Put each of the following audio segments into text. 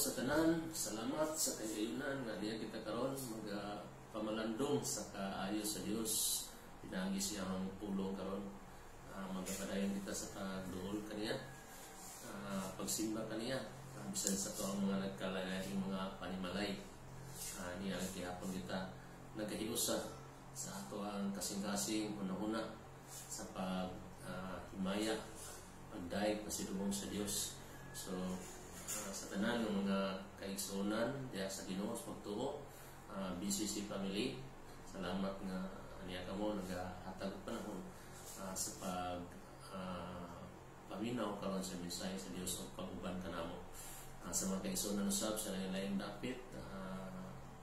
sa tanan, salamat sa kayunan nga diya kita karon mga pamalandong sa kaayo sa Dios. Pinagi siyang pulong karon, magapadayon kita sa pagduol kaniya, pagsimba kaniya, bisan sa to ang mga nagkalalayang mga panimalay. Niya kihapon kita nagahiusa sa ato ang kasing-kasing una-una sa himaya, pagdaig pasidugong sa Dios. So sa tanan ng mga kaigsunan diya sa Ginoo sa pagtuo, BCC family, salamat nga niya kamo nagahatag panahon sa paminaw karon sa mensahe sa Dios o pag-uban kanamo. Sa mga kaigsunan usab sa lain-laing dapit,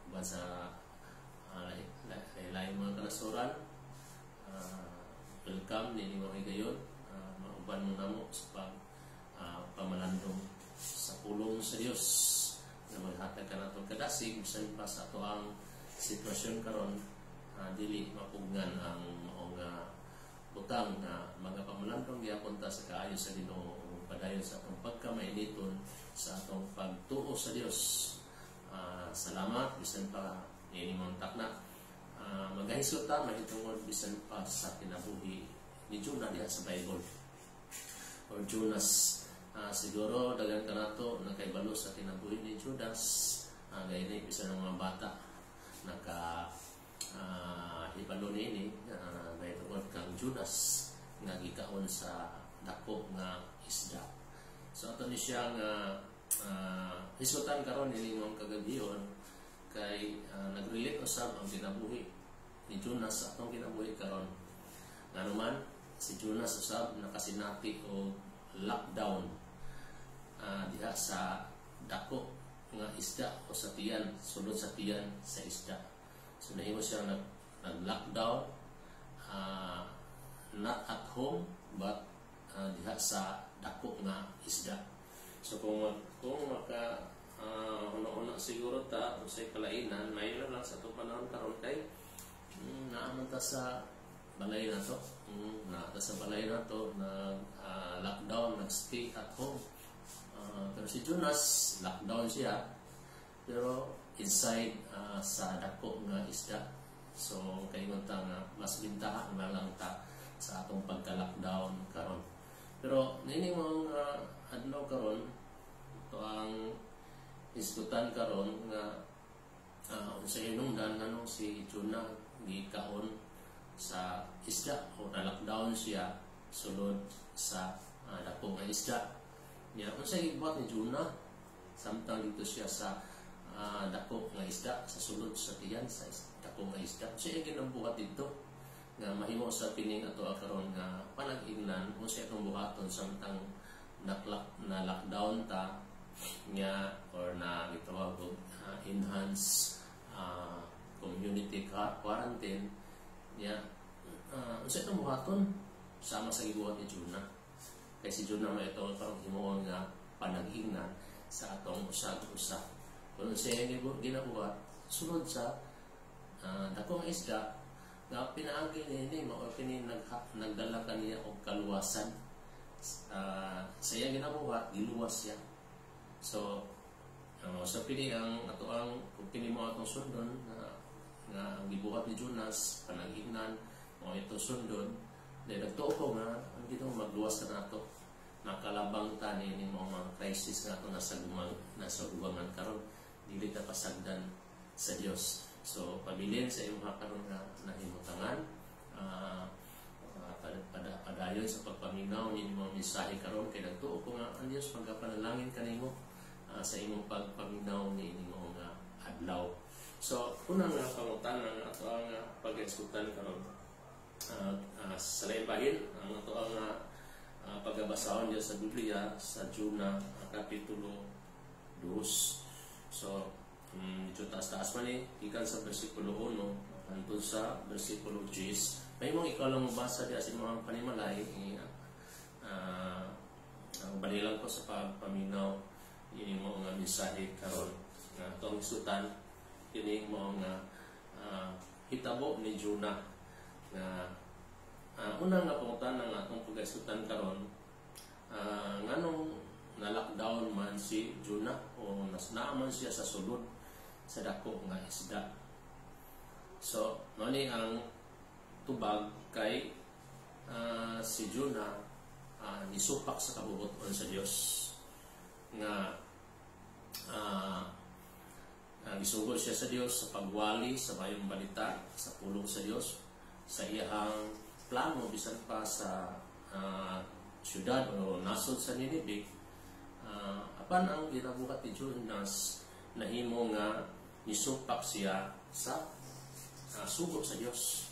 uban sa lain-laing mga kanasuran, welcome nini mga higayon, mauban mo namo sa pamalandong sa pulong sa Dios na maghatag ka nato kadasig bisan pa sa ato ang sitwasyon karon. Dili mapugnan ang mga butang na mga pamalandong gyapon ta sa kaayo sa Ginoo padayon sa atong pagkamainiton sa atong pagtuo sa Dios. Salamat bisan pa ini montak na magahisot ta mahitungod bisan pa sa kinabuhi ni Jonah diha sa Bible or Jonas. Siguro dagan ka nato nakaibalo sa kinabuhi ni Judas, gayni bisan ng mga bata hibalo niini mahitungod kang Judas nga gikaon sa dako nga isda. So ato ni siya nga hisutan karon ini mong kagabion kay nagrelate usab ang kinabuhi ni Jonas sa atong kinabuhi karon. Nganuman si Jonas usab nakasinati og lockdown diha sa dako nga isda o sa tiyan, sulod sa tiyan sa isda. So nahimo siya nag-lockdown, not at home but diha sa dako nga isda. So kung maka una-una siguro ta unsay kalainan, may lang sa atong panahon karon kay naaman ta sa balay na to, sa balay na to na lockdown, nag-stay at home. Pero si Jonas, lockdown siya, pero inside sa dako nga isda. So kaingon ta nga mas bintahan na lang ta sa atong pagka-lockdown karon. Pero nini mo adlaw karon to ang isgutan karon nga unsay hinungdan nganong si Jonah gikaon sa isda o na-lockdown siya sulod sa dako nga isda. Niya unsay gibuhat ni Jonah samtang dito siya sa dako nga isda, sa sulod sa tiyan sa dako nga isda. Siya ginabuhat dito nga mahimo sa pining ato karon nga panag-ingnan unsay atong buhaton samtang na lockdown ta niya or na gitawag og enhanced community quarantine niya. Unsay atong buhaton sama sa gibuhat ni Jonah. Kay si Jonah may ito parang himuon nga panag-ingnan sa atong usag-usag. Kung siya ginabuhat, sunod sa dakong isda, nga pinaagi niya mao kini nagdala kaniya og kaluwasan. Sa iya ginabuhat, giluwas siya. So, sa pili ang ato ang kung pili mo atong sundon nga ang gibuhat ni Jonas, panag-ingnan, mo ito sundon, dahil nagtuo ko nga, ang Ginoo magluwas na nato. Nakalabang ta ni mga crisis nga ito nasa gubangan karon, dili ta pasagdan sa Dios. So, pabilin sa imong karon nga nahimutangan, padayon sa pagpaminaw ni mga mensahe karon kay nagtuo ko nga ang Dios pagpanalangin kanimo sa imong pagpaminaw ni imong adlaw. So, unang nga pangutanan ato ang pag-eskutan karon. Sa lain bahin, ang ito ang pagbabasahon niya sa Biblia sa Jonah Kapitulo 2. So, ito taas-taas man ikan sa versikulo 1 hangtod sa versikulo 10. May mong ikaw lang mabasa diya sa mga panimalay. Ang balilang ko sa pagpaminaw yun mo nga mensahe karon nga itong isutan yun mo nga hitabo ni Jonah na unang nga pangutanan nga atong pag-isutan karon nganong na-lockdown man si Jonah o mas naaman siya sa sulod sa dako nga isda. So mao ni ang tubag kay si Jonah nisupak sa kabubuton sa Dios nga gisugod siya sa Dios sa pagwali sa mayong balita sa pulong sa Dios sa iyang plano bisan pa sa syudad o nasod sa Ninive. Apan ang ginabuhat ni Jonas nahimo nga nisupak siya sa sugo sa Dios.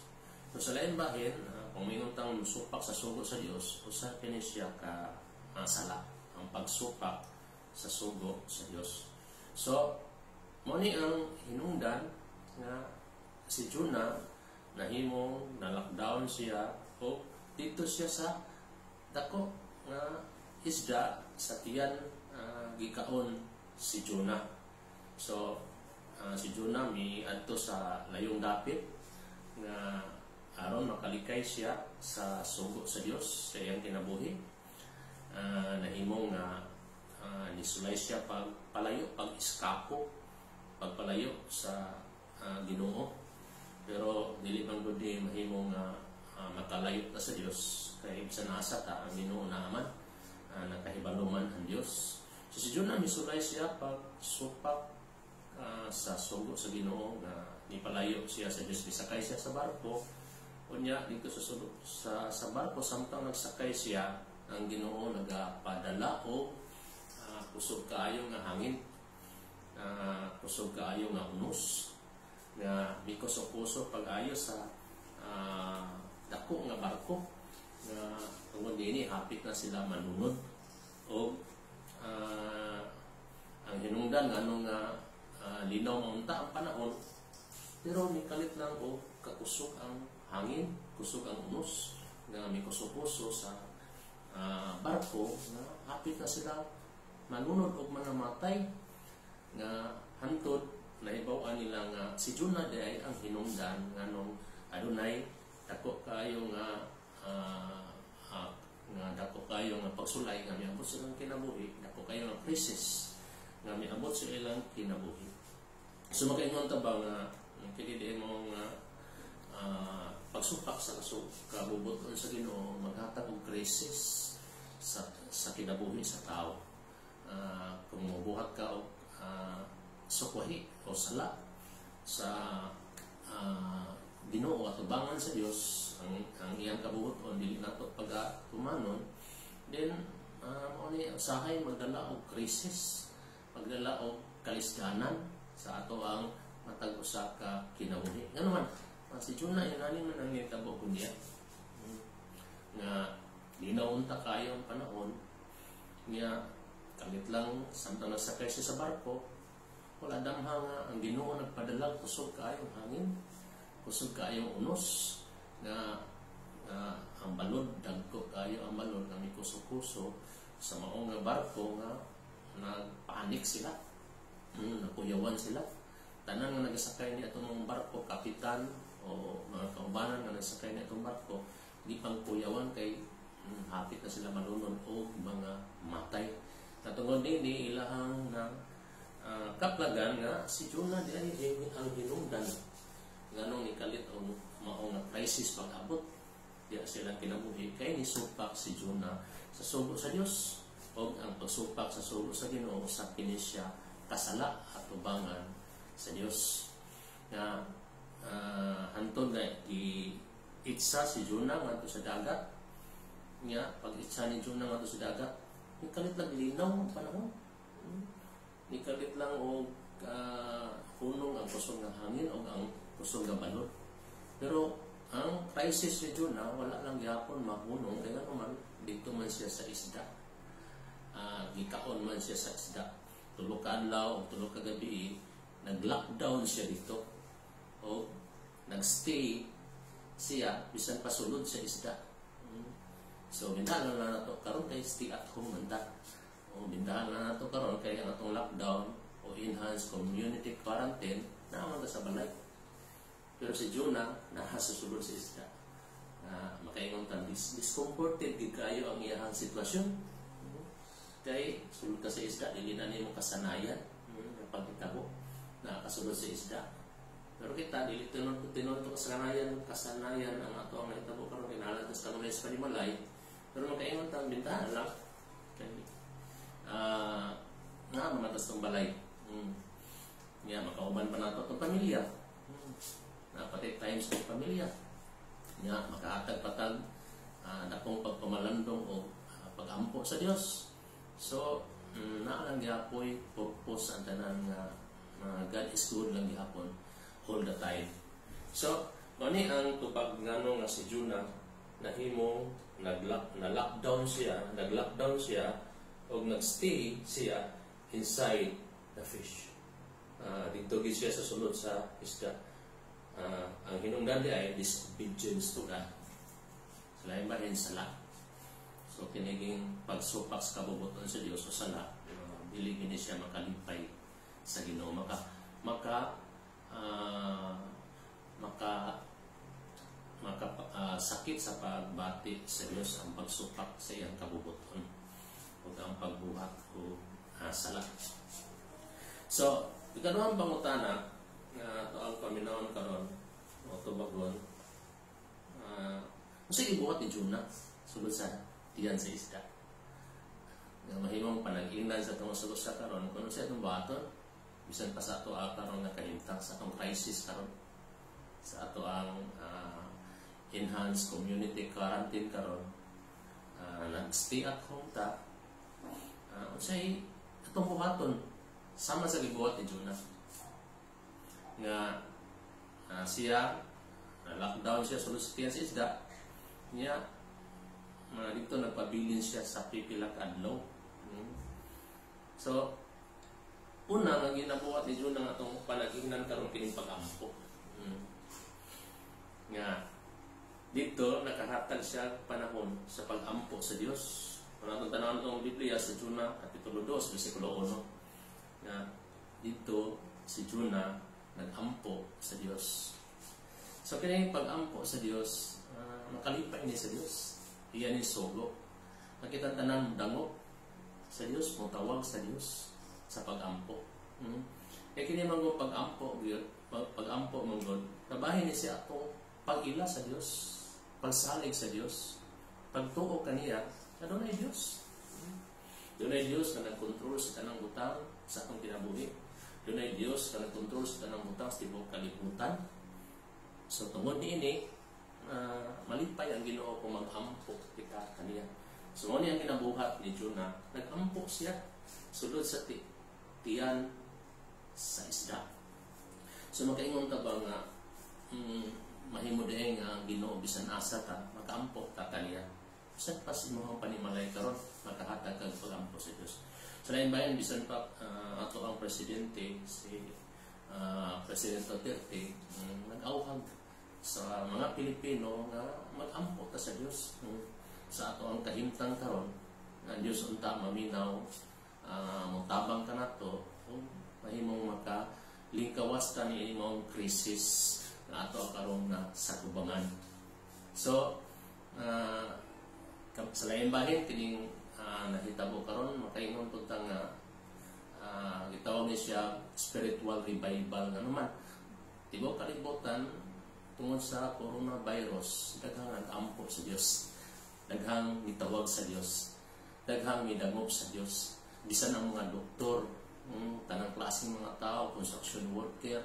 So sa lain bahin, kung minutang supak sa sugo sa Dios, usa kini siya ka sala ang pagsupak sa sugo sa Dios. So mo ni ang hinungdan nga si Jonah nahimong na-lockdown siya o dito siya sa dako nga isda sa tiyan gikaon si Jonah. So si Jonah miadto sa layong dapit nga aron makalikay siya sa sugo sa Dios sa iyang kinabuhi. Nahimong nga nisulay siya pagpalayo, pag-iskapo, pagpalayo sa Ginoo. Pero dili man gud ni mahimong makalayo ta sa Dios kay bisan asa ta ang Ginoo naaman nakahibaluman ang Dios. So si Jonah misulay siya pagsupak sa sugo sa Ginoo nga nipalayo siya sa Dios. Nisakay siya sa barko unya dito sa barko samtang nagsakay siya ang Ginoo nagapadala og kusog kaayo nga hangin, kusog kaayo nga unos nga mikuso-kuso pag-ayo sa dako nga barko nga tungod dinhi hapit na sila manunod o ang hinungdan nganong linaw maunta ang panahon pero mikalit lang o kakusog ang hangin, kusog ang unos nga mikuso-kuso sa barko nga hapit na sila manunod og manamatay nga hantod naibaw-an nila nga si Jonah day ang hinungdan nganong adunay dako kayo nga dako kayo nga pagsulay nga miabot sa ilang kinabuhi, dako kayo nga krisis nga miabot sa ilang kinabuhi. So makaingon ta ba nga kini mo nga pagsupak sa kabubuton sa Ginoo maghatag og krisis sa kinabuhi sa tao. Kung mabuhat ka o sukwahi o sala sa Ginoo at tubangan sa Dios ang iyang kabubuton dili nato pagatumanon then ni usahay magdala og krisis, magdala og kalisdanan sa ato ang matag usa ka kinabuhi. Ngano man si Jonah inani man ang nitabo kun diya nga dinaunta kayo ang panahon niya kalit lang samtang nagsakay siya sa barko wala damha nga ang Ginoo nagpadala kusog kaayong hangin, kusog kaayong unos nga ang balod dagko kayo ang balod nga mikuso-kuso sa maong nga barko nga nagpanik sila, nakuyawan sila. Tanan nga nagsakay ni atong barko, kapitan o mga kaubanan nga nagsakay ni atong barko, di pang kuyawan kay hapit na sila manunod o mga matay. Natungod din ilahang na kaplagan nga si Jonah di ay ang hinungdan nganong nikalit o maong nga crisis pag-abot di silang kinabuhi kay nisupak si Jonah sa sugo sa Dios o ang pagsupak sa sugo sa Ginoo sa kini siya kasala at tubangan sa Dios nga hantod na itsa si Jonah ngadto sa dagat nga pag itsa ni Jonah ngadto sa dagat nikalit lang linaw ang panahon, nikalit lang o hunong ang kusog ng hangin o ang kusog ng balod. Pero ang crisis ni Jonah wala lang gihapon mahunong kaya naman dito man siya sa isda, gikaon man siya sa isda, tulog ka adlaw o tulog ka gabi nag-lockdown siya dito o nagstay siya bisan pasulod sa isda. So bindahan na nato karon kay stay at home manda. O bindahan na nato karon kay ang atong lockdown o enhanced community quarantine naman ta sa balay. Pero si Jonah nahasusulod sa isda. Makaingon tan discomforted gid kayo ang iyang sitwasyon. Kay sulod ka sa isda dili na nimo kasanayan. pagkitabo na kasulod sa isda. Pero kita dili tinon to kasanayan ang ato ang nahitabo karon kinahanglan sa kanunay sa panimalay. Pero makaingon ta ang bintahan lang kay nga mamatas tong balay. Nga makauban pa nato itong pamilya. Napatay times ng pamilya. Nga makahatag patag dakong pagpamalandong o pag-ampo sa Dios. So naalang gihapoy purpose ang tanan nga God is good lang gihapon all the time. So mani ang tubag ngano nga si Jonah nahimong nag-lockdown siya o nagstay siya inside the fish. Dito gid siya sa sulod sa isda. Ang hinungdan di ay disobedience to God. Selain ba rin sala. So kiniging pagsupak sa kabubuton sa Dios o sala, dili gini siya makalipay sa Ginoo. Sakit sa pagbati sa Dios ang pagsupak sa iyang kabubuton o ang pagbuhat o sala. So, ikaduhang pangutana nga ito ang paminawon karon o tubagon. Sige buhat ni Jonah sulod sa tiyan sa isda. Nga mahimong panag-ingnan sa itong sulod sa karon kung sa itong buhaton bisan pa sa ato karon nga kahimtang sa atong crisis karon sa ato ang enhanced community quarantine karon nag-stay at home ta unsay atong buhaton sama sa gibuhat ni Jonah nga siya lockdown siya sulod sa tiyan sa isda niya dito nagpabilin siya sa pipila ka adlaw. So una nga ginabuhat ni Jonah nga atong panag-ingnan karon kining pag-ampo. Nga dito nakahatag siya panahon sa pag-ampo sa Dios. Kung atong tanawon itong Biblia sa Jonah kapitulo 2 bersikulo 1 nga dito si Jonah nag-ampo sa Dios. So kining pag-ampo sa Dios makalipay ni sa Dios. Iyan ni solo. Nakita tanan dangop sa Dios, mutawag sa Dios sa pag-ampo. Kaya kini manggo pag-ampo manggod. Nabahin ni siya atong pag-ila sa Dios, pagsalig sa Dios, pagtuo kaniya, adunay Dios. Dunay Dios na nagkontrol sa tanang butang sa atong kinabuhi. Dunay Dios na nagkontrol sa tanang butang sa tibuok kalibutan. So tungod niini malipay ang Ginoo kung mag-ampo kita kaniya. So mo ang kinabuhat ni Jonah, nag-ampo siya sulod sa tiyan sa isda. So makaingon ta ba nga mahimo diay nga ang Ginoo bisan asa ta mag-ampo ta kaniya. Bisan pa si imong panimalay karon makahatag kag pag-ampo sa Dios. Sa lain bayan bisan pa ato ang presidente si Presidente Duterte nag-awhag sa mga Pilipino nga mag-ampo ta sa Dios sa ato ang kahimtang karon nga Dios unta maminaw mutabang kanato mahimong makalingkawas ta ni imong krisis nga ato karon na sa kubangan. So sa lain bahin kining nahitabo karon makaingon pud ta nga gitawag ni siya spiritual revival nga naman tibuok kalibutan tungod sa coronavirus. Daghang nag-ampo sa Dios, daghang nitawag sa Dios, daghang midangop sa Dios. Bisan ang mga doktor, tanang klaseng mga tao, construction worker,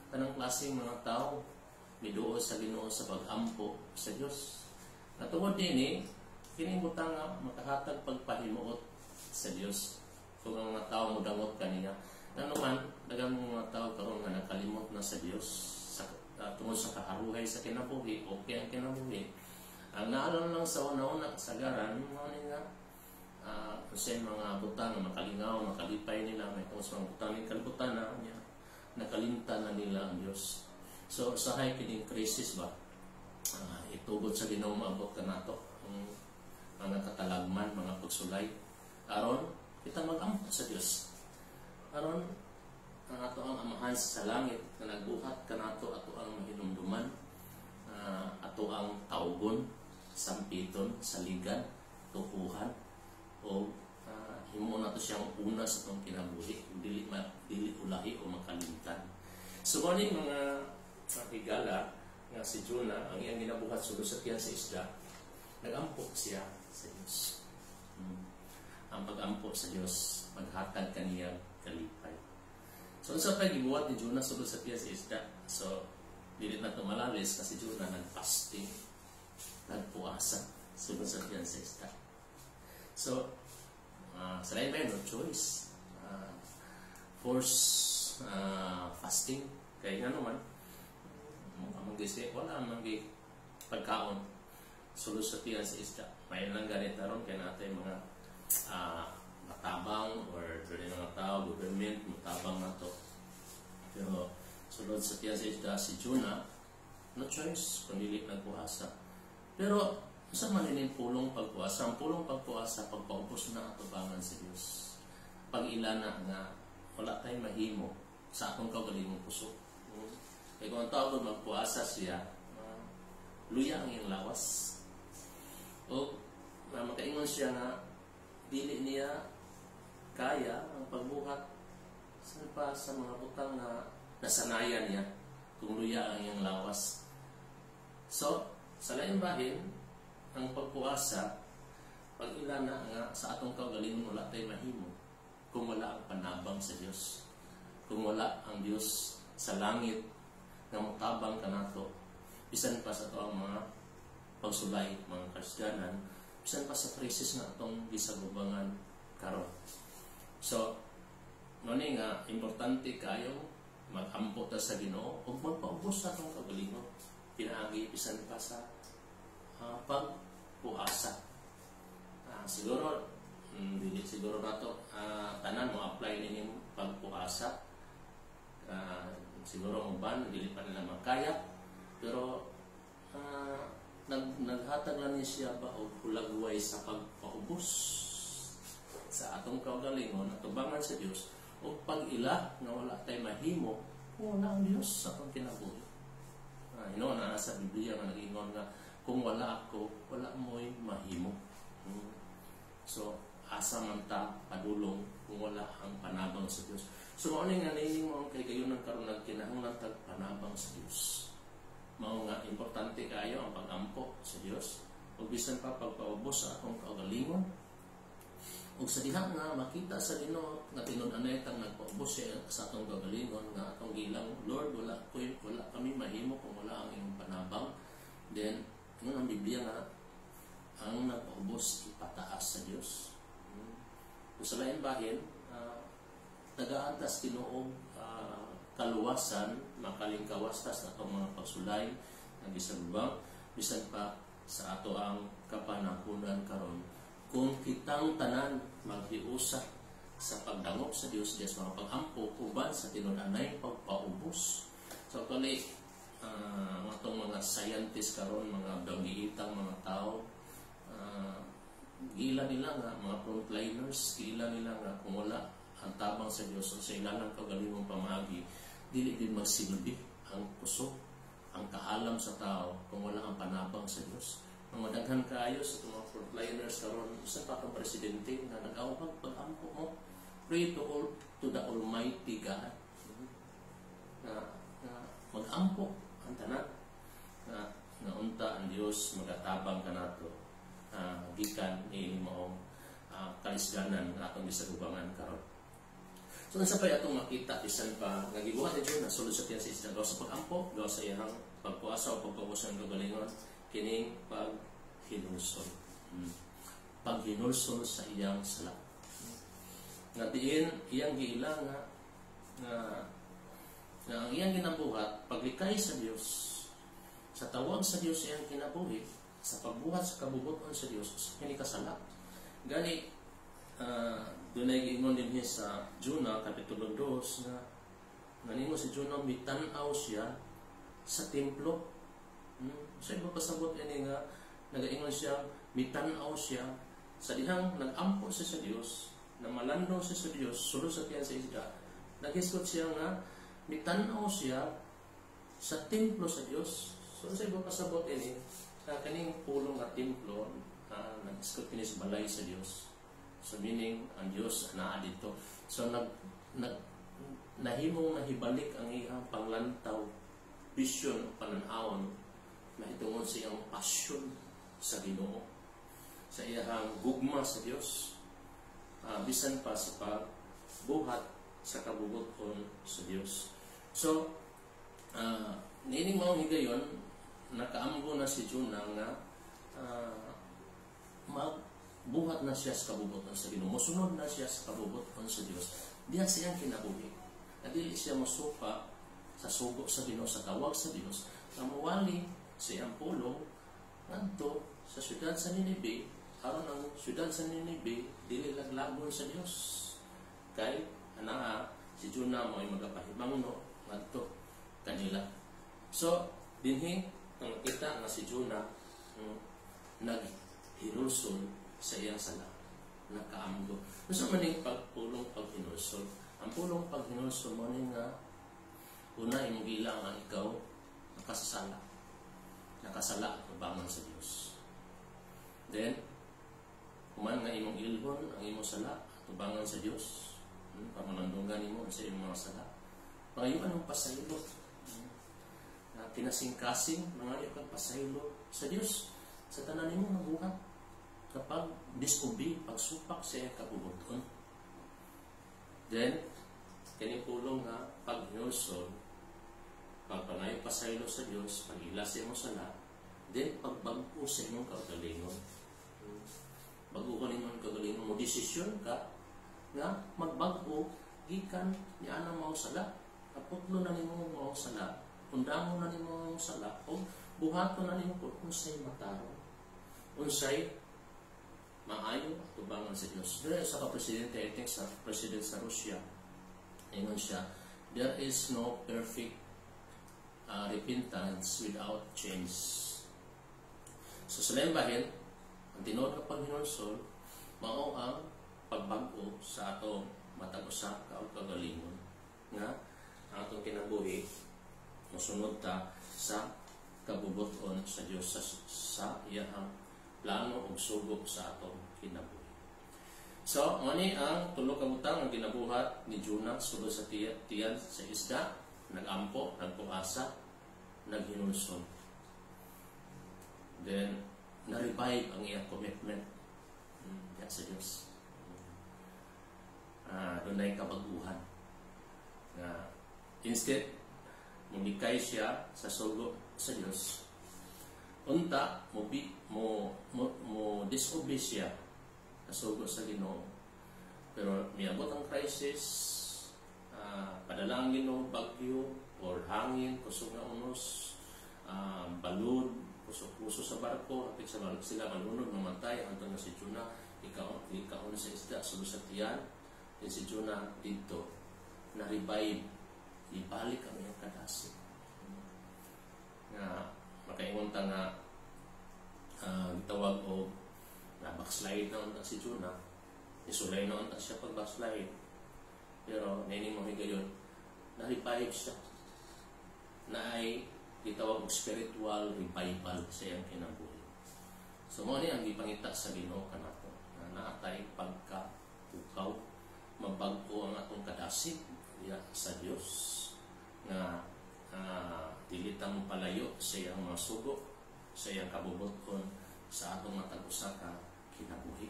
tanang klaseng mga tao miduo sa Ginoo sa pag-ampo sa Dios. Natungod dinhi kining butang nga makahatag pagpahimuot sa Dios kung ang mga tao modangot kaniya. Naman daghang mga tao karon nga nakalimot na sa Dios tungod sa kaharuhay sa kinabuhi o kaya kinabuhi. Ang naalala lang sa una-una kasagaran mo nga kasi mga butang na makalingaw, makalipay nila may tungod sa mga butang ng kalibutan na nakalimtan na nila ang Diyos. So usahay kining krisis ba itugod sa Ginoo maabot kanato mga katalagman, mga pagsulay aron kita mag-ampo sa Dios. Aron ang ato ang amahan sa langit na nagbuhat kanato ato ang mahinumduman, ato ang tawgon, sampiton, saligan, tukuhan o himo na to siyang una sa itong kinabuhi, dili ulahi o makalimtan. So kung mga higala nga si Jonah, ang iyang ginabuhat sulod sa tiyan sa isda, nag-ampo siya sa Diyos. Ang pag-ampo sa Diyos, maghatag kaniya kalipay. So unsa pa gibuhat ni Jonah sulod sa tiyan sa isda? So dili na ito malalis kasi Jonah nag-fasting, nagpuasa sulod sa tiyan sa isda. So sa lain no choice, force fasting kay nga naman mag-isip wala mangi pagkaon sulod sa tiyan sa isda. May lang ganit naron kay natin mga matabang or dili mga tao government matabang na to, pero sulod sa tiyan sa isda si Jonah no choice kundi nagpuasa. Pero sa maninin pulong pagpuasa, ang pulong pagpuasa pagpaubos na atubangan sa Dios. Pag-ilana nga wala tayong mahimo sa atong kaugalingong puso. Kaya kung ang tao magpuasa siya, luya ang iyang lawas. O makaingon siya nga dili niya kaya ang pagbuhat sa mga butang na nasanayan niya kung luya ang iyang lawas. So, sa lain bahin, ang pagpuasa, pag-ilana nga sa atong kaugalingon wala tayong mahimo kung wala ang panabang sa Dios. Kung wala ang Dios sa langit nga mutabang kanato, bisan pa sa ito ang mga pagsulay, mga Kristiyanan, bisan pa sa krisis na itong gisagubangan karon. So, noni nga, importante kayo mag-ampo ta sa Ginoo o magpaubos sa itong kaugalingon. Pinaagi, bisan pa sa pagpuasa. Siguro, siguro na ito, tanan mo apply ninyo pagpuasa. Siguro ang ban, hindi pa nila makaya. Pero, naghatag lang niya siya ba o hulagway sa pagpaubos sa atong kaugalingon, atubangan sa Diyos, o pag-ila na wala tayo mahimo, wala ang Diyos sa atong kinabuhi. Na sa Biblia nga nag-ingon nga, kung wala ako, wala mo'y mahimo. So, asa man ta padulong kung wala ang panabang sa Diyos. So, ano nga naining mo kay kayo ng karoon nagkinahanglan tag panabang sa Diyos. Mao nga importante kayo ang pag-ampo sa Diyos. Ug bisan pa pagpaubos sa akong kaugalingon. Ug sa diha nga makita sa Ginoo nga tinud-anay tang nagpaubos siya sa atong kaugalingon nga atong gilang, Lord, wala kami mahimo kung wala ang imong panabang. Then ang Biblia nga ang nagpaubos ipataas sa Diyos. Kung sa lain bahin, nagaantas Ginoo kaluwasan, makalingkawastas na itong mga pagsulay ng gisagubang, bisan pa sa ato ang kapanahunan karon. Kung kitang tanan maghiusa sa pagdangop sa Diyos, Diyos mga pag-ampo, uban sa tinud-anay pagpaubos. So, kali, itong mga scientists karon, mga bangiitang mga tao, gila nila nga, mga frontliners, gila nila nga kung wala ang tabang sa Diyos o sa ilanang kaugalingong pamagi, dili din magsilbi ang puso, ang kaalam sa tao kung wala ang panabang sa Diyos. Mga daghan kaayo sa mga frontliners karon, isa pa kang presidente na nag-awag pag-ampo mo, pray to the Almighty God na mag-ampo ang tanan na unta ang Diyos magatabang kanato gikan ni maong kalisganan na atong gisagubangan karon. So unsa pa atong makita bisan pa nagibuhat ni Jonah sulod sa tiyan sa isda gawa sa pag-ampo, gawa sa iyang pagpuasa o pagpaubos ng kaugalingon, kining paghinulsol. Paghinulsol sa iyang sala. Nga diin iyang giila nga ang iyang ginabuhat paglikay sa Dios, sa tawag sa Dios iyang kinabuhi, sa pagbuhat sa kabubuton sa Dios, kini kasala. Gani dunay giingon dinhi sa Jonah kapitulo 2 na nanimo si Jonah mitanaw siya sa templo. Sa iba pasabot ini nga nagaingon siya mitanaw siya sa dihang nag-ampo siya sa Dios, na malandong siya sa Dios sulod sa tiyan sa isda. Nagisgot siya nga mitanaw siya sa templo sa Dios. So sa iba pasabot ini kaning pulong nga templo, nagisgot kini sa balay sa Dios. So meaning ang Dios naa dito. So nahimong nahibalik ang iyang panglantaw, vision o pananawon mahitungod sa iyang passion sa Ginoo, sa iyang gugma sa Dios, bisan pa sa pagbuhat sa kabubuton sa Dios. So nining mao higayon nakaamgo na si Jonah nga magbuhat na siya sa kabubuton sa Ginoo, mosunod na siya sa kabubuton sa Dios. Diya siyang kinabuhi. Dili siya mosupa sa sugo sa Ginoo, sa tawag sa Dios, na mawali sa iyang pulong ngadto sa syudad sa Ninibe, aron ang syudad sa Ninibe dili laglagon sa Dios. Kay ana si Jonah mo'y magapahibangno ngadto kanila. So dinhi nakita nga si Jonah naghinulsol sa iyang sala, nakaamgo. Gusto man yung pagpulong paghinulsol. Ang pulong paghinulsol mo nga una imong gilang ang ikaw nakasala bangon sa Dios. Then kuman nga imong ilhon ang imong sala tubangan sa Dios, pamanandungan nimo sa imong mga sala, pangayuan ang pasaylo, kinasing-kasing mangayo kang pasaylo sa Dios sa tanan nimo nga buhat kapag disobey, pagsupak sa iyang kabubuton. Then kini pulong nga paghinulsol, pagpangayo pasaylo sa Dios, pag-ila sa imong sala, then pagbago sa imong kaugalingon. Baguhan imong kaugalingon mo, desisyon ka nga magbago gikan ni anang mao sala, kaputlo na nimo mao sala, undamon na nimo mao sala, o buhaton na nimo kung unsay mataro, unsay maayo tubangan sa Dios. Dere sa ka-presidente, I think sa president sa Russia, ingon siya, there is no perfect repentance without change. So sa lembahin, ang tinuod nga paghinulsol mao ang pagbago sa atong matag usa ka kaugalingon nga ang atong kinabuhi mosunod ta sa kabubuton sa Dios, sa iyang plano ug sugo sa atong kinabuhi. So ani ang tulo ka butang ang ginabuhat ni Jonah sulod sa tiyan sa isda, nagampo, nagpuasa, naghinulsol. Then na-revive ang iyang commitment sa Dios. Doon ay kabaguhan. Instead, mumikay siya sa sugo sa Dios. Unta, mo disobey siya sa sugo sa Ginoo. Pero miabot ang crisis, padala ang Ginoo, bagyo, or hangin, kusog na unos, balod, puso sa barko, hapit sa barko sila malunod, mamatay, hantong na si Jonah, ikaon sa isda, sulod sa tiyan, din si Jonah dito, na-revive, ibalik ang iyang kadasig. Makaingon ta nga, tawag o na backslide na unta si Jonah, isulay na unta siya pag backslide, pero nining mo higayon, na-revive siya, na ay gitawag og spiritual revival sa iyang kinabuhi. So mo ni ang gipangita sa Ginoo kanato na naatay pagka-pukaw, mabag-o ang atong kadasig sa Dios nga dili ta mo palayo sa iyang mga sugo, sa iyang kabubuton sa atong matag usa ka kinabuhi.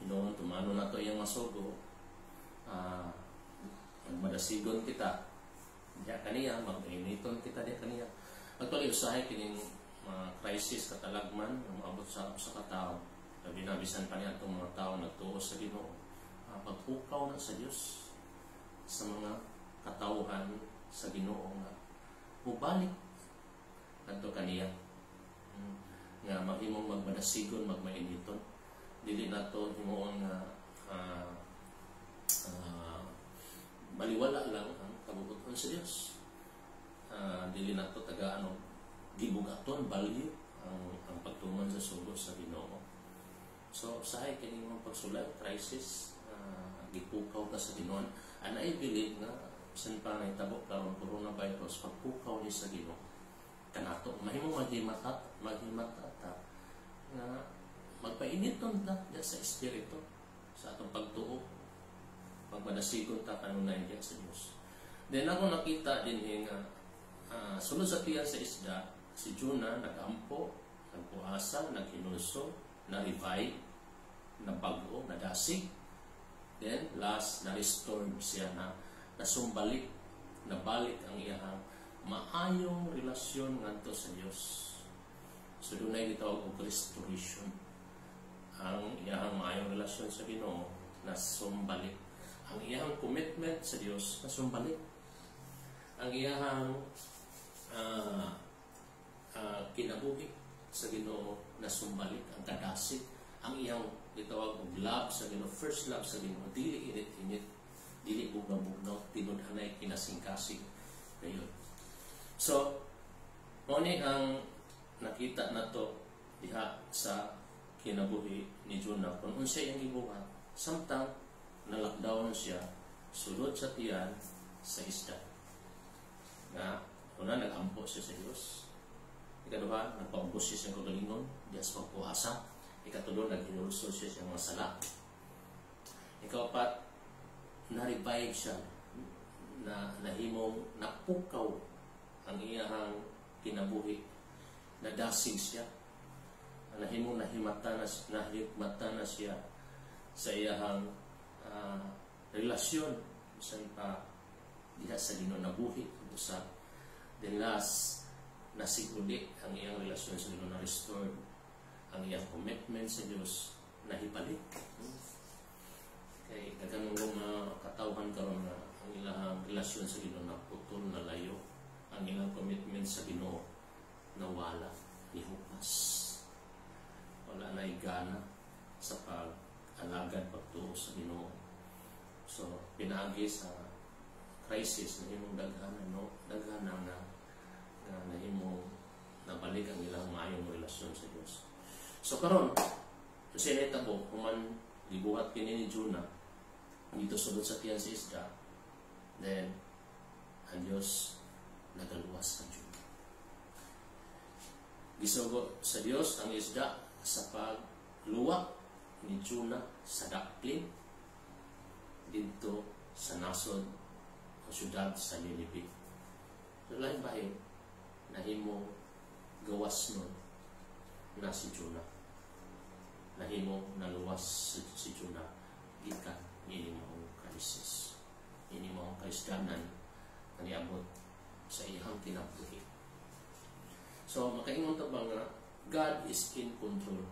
Hinuon tumano nato iyang masugo, magmadasigon kita diya kaniya, mag-initon kita diya kaniya. Actually, usahay kining crisis katalagman na maabot sa katao. Binabisan pa niya itong mga tao nagtuo sa Ginoo. Pagpukaw na sa Diyos sa mga katauhan sa Ginoo nga mubalik kadto kaniya. Nga mahimong magmadasigon, magmainiton. Dili nato himuon nga baliwala lang ang kabubuton sa Dios. Dili nato taga gibugaton balyo ang pagtuman sa sugo sa Ginoo. So sahay kini mong pagsulay crisis, gipukaw ka sa Ginoo. And I believe nga bisan pa nahitabo karon coronavirus, pagpukaw ni sa Ginoo kanato mahimong maghimata nga magpainiton ta sa espiritu, sa atong pagtuo, pagmadasigon ta kanunay diya sa Dios. Then ako nakita din nga sulod sa tiyan sa isda, si Jonah nagampo, nagpuasa, naghinulso, na-revive, nabago, nadasig. Then last, na-restored siya, na nasumbalik, nabalik ang iyang maayong relasyon ngadto sa Dios. So doon ay gitawag og restoration. Ang iyang maayong relasyon sa Ginoo nasumbalik. Ang iyang commitment sa Dios nasumbalik. Ang iyang kinabuhi sa Ginoo nasumbalik. Ang kadasig, ang iyang gitawag og love sa Ginoo, first love sa Ginoo, dili init-init, dili bugnaw-bugnaw, tinud-anay kinasing-kasing dayon. So, moni ang nakita nato diha sa kinabuhi ni Jonah kung unsa iyang gibuhat, samtang na-lockdown siya sulod sa tiyan sa isda. Na una nagampo siya sa Dios. Ikaduha, nagpaubos siya sa kagalingon diha sa pagpuasa. Ikatulo, naghinulso siya sa mga sala. Ikaapat, na-revive siya, na nahimong napukaw ang iyang kinabuhi, nadasig siya, nahimong nahimata na siya sa iyang relasyon bisan pa diha sa Ginoo nabuhi usab. Then last, nasiguli ang iyang relasyon sa Ginoo, na-restored ang iyang commitment sa Dios, nahibalik. Kay daghang mga katawhan karon nga ang ilang relasyon sa Ginoo naputol, na layo, ang ilang commitment sa Ginoo nawala, nihupas, wala na igana sa pag-alagad, pagtuo sa Ginoo. So pinaagi sa crisis na himong daghana na nahimong nabalik ang ilang maayong relasyon sa Dios. So karon, kasi netabo human gibuhat kini ni Jonah dito sulod sa tiyan sa isda, then ang Dios nagaluwas ang Jonah. Gisugo sa Dios ang isda sa pagluwa ni Jonah sa daplin dito sa nasod o syudad sa Ninive. Lain bahin, nahimo gawas nun na si Jonah. Nahimo naluwas si Jonah gikan ini mao krisis. Ini mao kaisdanan nga niabot sa iyang kinabuhi. So makaingon ta ba nga God is in control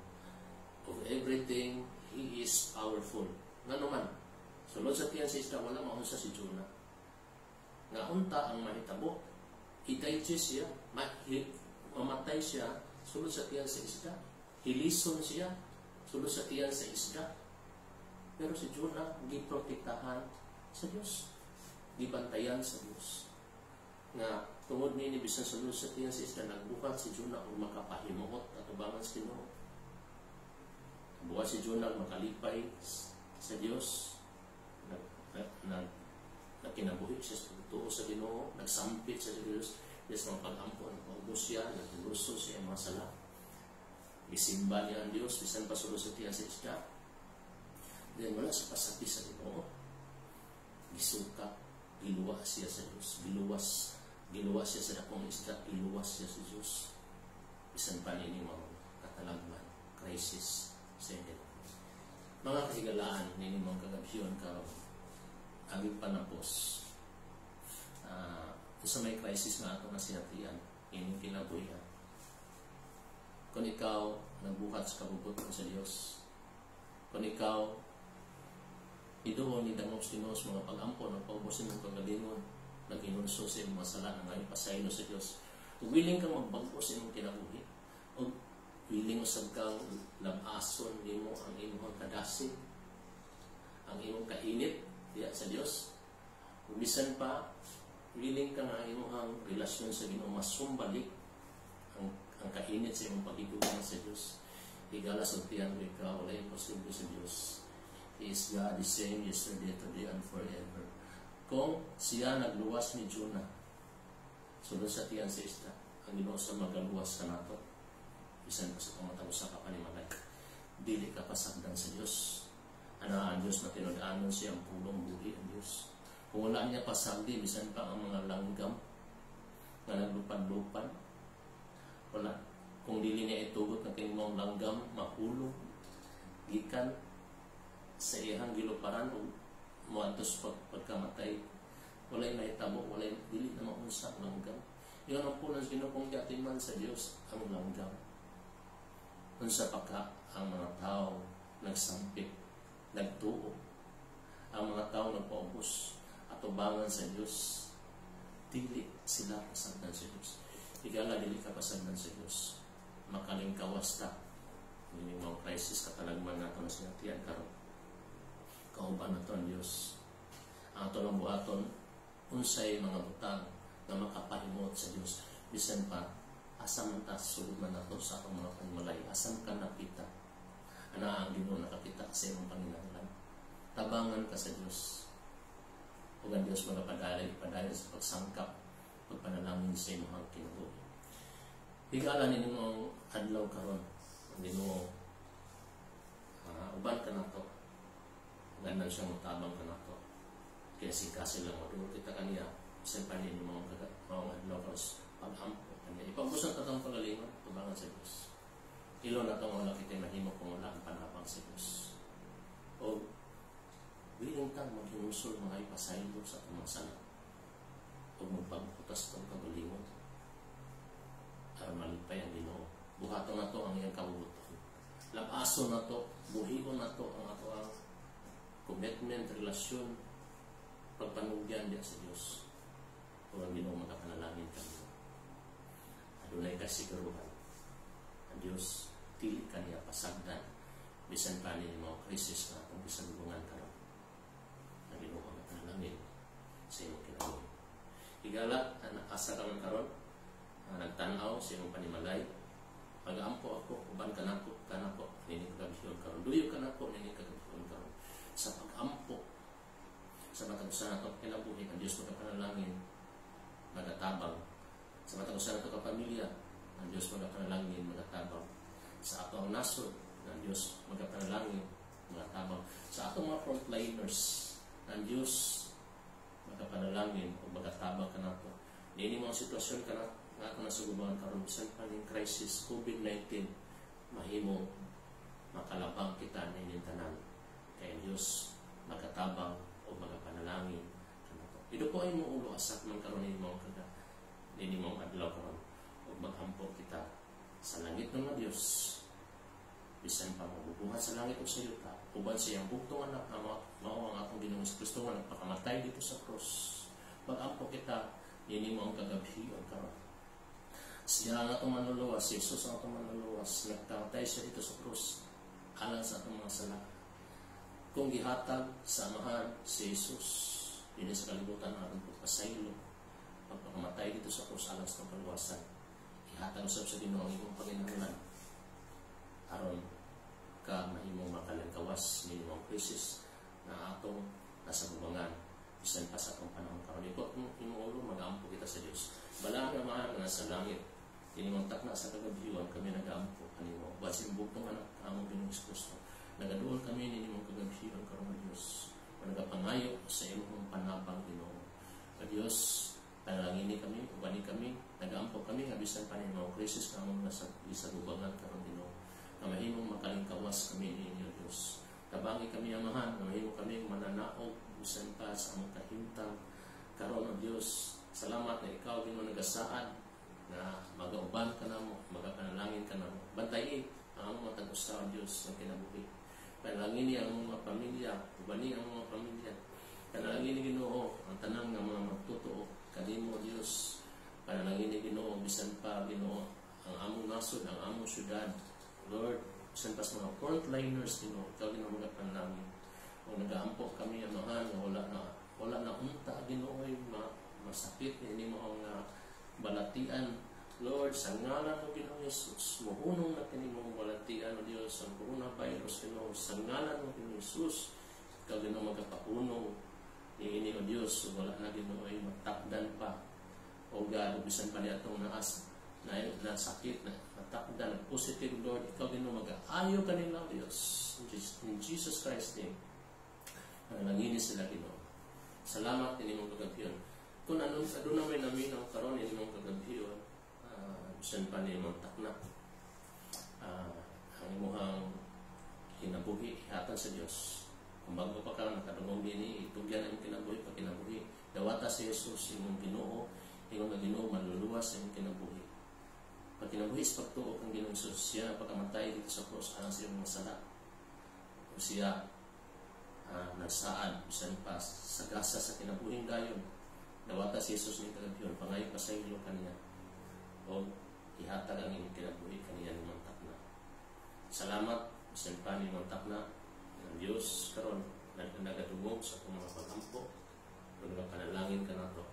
of everything. He is powerful. Ngano man, sulod sa tiyan sa isda, wala maunsa si Jonah. Nga unta ang mahitabo, i-digest siya, mamatay siya, sulod sa tiyan sa isda. Hilison siya, sulod sa tiyan sa isda. Pero si Jonah, giprotektahan sa Diyos. Gibantayan sa Diyos. Nga, tungod ni bisan sulod sa tiyan sa isda, nagbuhat si Jonah o makapahimuot at ubangan sa Ginoo. Buhat si Jonah makalipay sa Diyos. Kinabuhi siya sa pagtuo sa Ginoo, nagsampit siya sa Diyos, Diyos ng pag-ampon, paubos siya, nagulso siya ang mga sala. Isimba niya ang Diyos, bisan pa sulod sa tiyan sa isda. Then wala sa pasapi sa Ginoo. Gisuka, giluwa siya sa Diyos, giluwas siya sa dakong isda, giluwas siya sa Diyos. Bisan pa niya mga katalagman, crisis sa inyo. Mga kahigalaan, nini mga kagabhiyon karon aging panapos. Sa may crisis nga ito na sinatian, inyong kinabuhian. Kung ikaw nagbuhat sa kabubuton sa Diyos, kung ikaw idoon ni dangos tinos mga pag-ampon, nagpaubusin ng kagalingon, nag-inunso sa iyong masala na ngayon pasayno sa Diyos, kung willing kang magbago sa iyong kinabuhi, o willing usab kang labason nimo ang imong kadasig, ang imong kainit diya sa Dios, bisan pa willing ka nga imong relasyon sa Ginoo masumbalik ang kainit sa imong pagigugma sa Dios. Higala sa tiyan ka, wala imposible sa Dios. He is God, the same yesterday, today, and forever. Kung siya nagluwas ni Jonah sulod sa tiyan sa isda, ang Ginoo sa magaluwas ka nato, bisan pa sa tumatapos sa kapanimalay, dili ka pasagdan sa Dios. Ang Diyos na tinudanon siya ang pulong buhi ang Diyos. Kung wala niya pasagdi, bisan pa ang mga langgam na naglupad-lupad, wala. Kung dili niya itugot na kinimong langgam, mahulog, gikan sa iyang giluparan o muadtos pagkamatay, walay mahitabo, walay dili na maunsa ang langgam. Yun ang punan ginukong yatiman sa Diyos, ang langgam. Unsa pa ka ang mga tao nagsampit, nagtuo, ang mga tao nagpaubos at ubangan sa Diyos, dili sila pasagdan sa Diyos. Igala dili ka pasagdan sa Diyos, makalingkawas ka. Hindi mga crisis katalagman nato na sinatian karon. Kauban nato ang Diyos. Ang ato lang buhaton, unsay mga butang na makapahimot sa Diyos. Bisan pa, asam man ta sulod man nato sa atong mga panimalay, asam ka nakita. Ana ang Ginoo nakakita sa imong panginahanglan. Tabangan ka sa Diyos. Ug ang Diyos magapadayon sa pagsangkap, pagpanalangin sa imong kinabuhi. Higala ninyo adlaw karon, ang Ginoo uban ka nato. Ganang siyang mutabang ka nato. Kaya kasi lang mo kita kaniya, bisan pa ninyo mga adlaw karon pag-ampo kaniya. Ipagbusan ka itong pagalingon, tubangan sa Diyos. Ilo na itong wala kita mahimo kung wala ang panabang sa Diyos. O willing tang mag-inusol mga ipasaylo sa itong mga sala. O magpagputas itong kagalingon. Para malipay ang Ginoo. Buhato na to ang iyang kabubuton. Labaso na to, buhion na to ang ato ang commitment, relasyon, pagpanugyan diya sa Diyos. O ang Ginoo makapanalangin kami. Adunay kasiguruhan. Ang Diyos dili kaniya pasagdan bisan pa ni mga krisis na atong bisalubungan karon. Ang Ginoo makapanalangin sa imong kinabuhi. Higala asa ka man karon, nagtanaw sa imong panimalay, pag-ampo ako, uban ka nako, nini kagabihon karon. Duyo ka nako, nini kagabihon karon. Sa pag-ampo, sa matagusan nato kinabuhi, ang Diyos makapanalangin, magatabang. Sa matagusan nato kapamilya, ang Diyos magapanalangin, magatabang. Sa ato ang nasod, ang Diyos magapanalangin, magatabang. Sa ato mga frontliners, ang Diyos magapanalangin o magatabang ka nato. Nini mga sitwasyon ka na nga ako nasugubangan karon bisan pa ning crisis COVID-19, mahimo makalabang kita na inyong tanan. Kaya Diyos magatabang o magapanalangin kanato. Ito po ay mo ulo asak man karon nini mga adlaw karon o magampo kita sa langit ng mga Diyos. Bisan pa mabubuhat sa langit o sa yuta, uban siyang buktong anak na mao ang atong Ginoong Kristo nga nagpakamatay dito sa cross. Magampo kita nini mo ang kagabihan karon. Siya ang atong manluluwas, si Jesus ang atong manluluwas, nagkamatay siya dito sa krus alang sa atong mga sala. Kung gihatag sa amahan si Jesus, yun sa kalibutan ng atong pagpasaylo, pagpakamatay dito sa krus alang sa atong kaluwasan, ihatag usab sa Ginoo ang imong panginahanglan aron ka mahimong makalangkawas ni mga krisis na atong nasa gubangan bisan pa sa atong panahon karon. Iko imong ulo mag-ampo kita sa Dios. Bala nga mahal na sa langit, inimontak na sa kagabiwan kami nag-ampo kanimo. Basin bugtong anak among Ginoong Kristo. Nagaduol kami ninimong kagabiwan karon nga Dios. Nagapangayo sa imong panabang Ginoo. Nga Dios, panalangin kami, ubani kami, nag-ampo kami nga bisan pa ni mga krisis nga among nasa gubangan karon Ginoo. Nga mahimong makalingkawas kami ninyo Dios. Tabangi kami amahan, nga mahimong kami mananaog bisan pa sa among kahimtang karon ang Dios. Salamat na ikaw Ginoo nagasaad na magauban ka na mo, magapanalangin ka na mo. Bantayin ang mga matag-usaw Diyos ng kinabuhi. Panalangin niya ang mga pamilya, ubani ang mga pamilya. Panalangin ni Ginoo ang tanang ng mga magtotoo kanimo Diyos. Panalangin ni Ginoo bisan pa Ginoo ang among nasod, ang among syudad. Lord, bisan pa sa mga frontliners Ginoo, ikaw Ginoo magapanalangin. Kung nag-aampo kami amahan na wala na unta Ginoo ay masakit hindi mo ang balatian. Lord, sa ngalan mo Ginoo Jesus, muhunong na kinimong balatian o Diyos ang coronavirus Ginoo. Sa ngalan mo Ginoo Jesus, ikaw Ginoo magapaunong ini o Diyos, wala na Ginoo ay magtakdan pa o God, bisan pa niya itong naas na sakit na matakda na positive, Lord, ikaw Ginoo mag-aayo kanila Dios in Jesus Christ name. Nanginis sila Ginoo. Salamat din imong kagabiyon. Kung ano namin namin ang karon imong kagabiyon, bisan pa ni imong takna. Ang imong kinabuhi ihatan sa Dios. Kung bago pa ka nakadungog din itugyan ang kinabuhi pag kinabuhi. Dawata si Jesus imong Ginoo, imong Ginoo maluluwas sa imong kinabuhi. Pag kinabuhi sa pagtuo kang Ginoong Jesus, siya pagkamatay dito sa cross alang sa imong masala. O siya nagsaad bisan pa sa gasa sa kinabuhing dayon. Dawata si Jesus ni kagabiyon, pangayo pa sa ilo kaniya. O ihatag ang imong kinabuhi kaniya ni mantak na. Salamat bisan pa ni mantak na ng Diyos karon nagadungog sa mga pagampo. Panalangin ka na to.